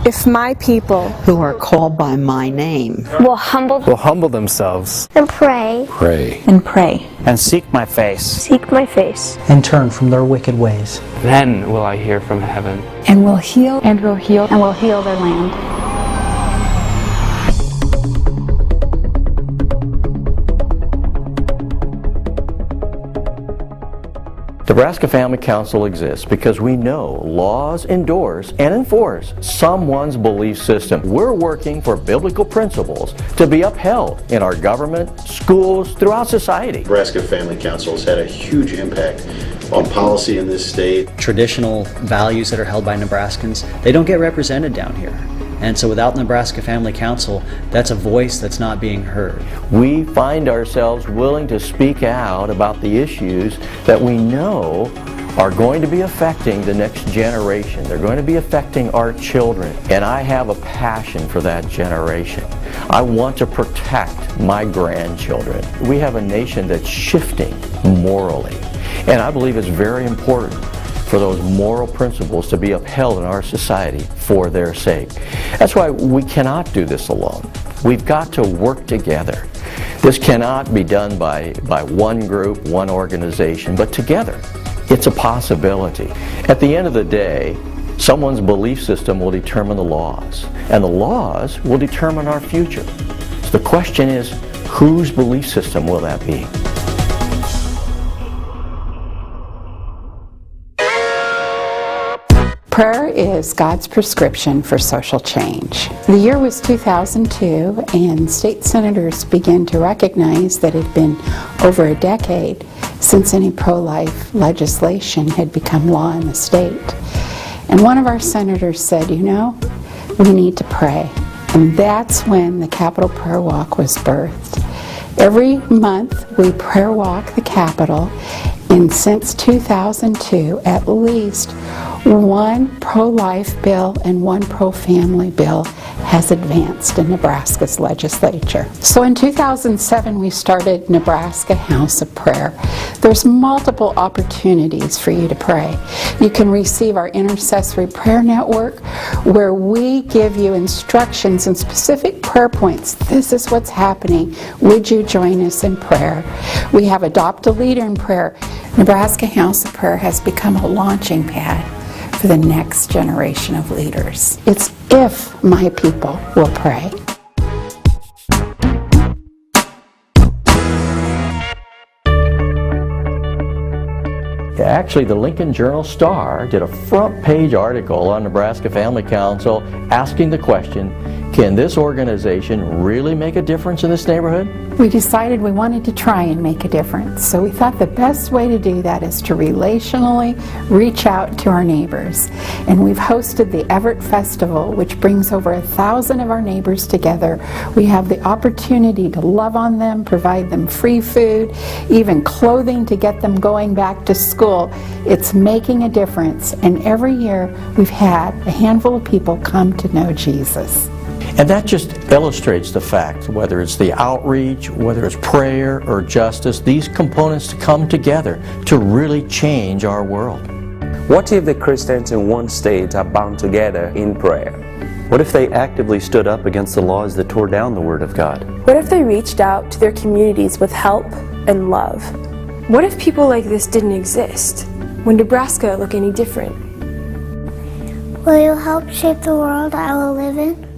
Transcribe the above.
If my people who are called by my name will humble themselves and pray and seek my face and turn from their wicked ways, then will I hear from heaven and will heal their land. Nebraska Family Council exists because we know laws endorse and enforce someone's belief system. We're working for biblical principles to be upheld in our government, schools, throughout society. Nebraska Family Council has had a huge impact on policy in this state. Traditional values that are held by Nebraskans, they don't get represented down here. And so without Nebraska Family Council, that's a voice that's not being heard. We find ourselves willing to speak out about the issues that we know are going to be affecting the next generation. They're going to be affecting our children. And I have a passion for that generation. I want to protect my grandchildren. We have a nation that's shifting morally. And I believe it's very important for those moral principles to be upheld in our society for their sake. That's why we cannot do this alone. We've got to work together. This cannot be done by one group, one organization, but together. It's a possibility. At the end of the day, someone's belief system will determine the laws, and the laws will determine our future. So the question is, whose belief system will that be? Prayer is God's prescription for social change. The year was 2002, and state senators began to recognize that it had been over a decade since any pro-life legislation had become law in the state. And one of our senators said, you know, we need to pray. And that's when the Capitol Prayer Walk was birthed. Every month we prayer walk the Capitol, and since 2002, at least one pro-life bill and one pro-family bill has advanced in Nebraska's legislature. So in 2007, we started Nebraska House of Prayer. There's multiple opportunities for you to pray. You can receive our intercessory prayer network, where we give you instructions and specific prayer points. This is what's happening. Would you join us in prayer? We have Adopt a Leader in Prayer. Nebraska House of Prayer has become a launching pad for the next generation of leaders. It's if my people will pray. Actually, the Lincoln Journal-Star did a front-page article on Nebraska Family Council asking the question, can this organization really make a difference in this neighborhood? We decided we wanted to try and make a difference. So we thought the best way to do that is to relationally reach out to our neighbors. And we've hosted the Everett Festival, which brings over 1,000 of our neighbors together. We have the opportunity to love on them, provide them free food, even clothing to get them going back to school. It's making a difference. And every year we've had a handful of people come to know Jesus. And that just illustrates the fact, whether it's the outreach, whether it's prayer or justice, these components come together to really change our world. What if the Christians in one state are bound together in prayer? What if they actively stood up against the laws that tore down the Word of God? What if they reached out to their communities with help and love? What if people like this didn't exist? Would Nebraska look any different? Will you help shape the world I will live in?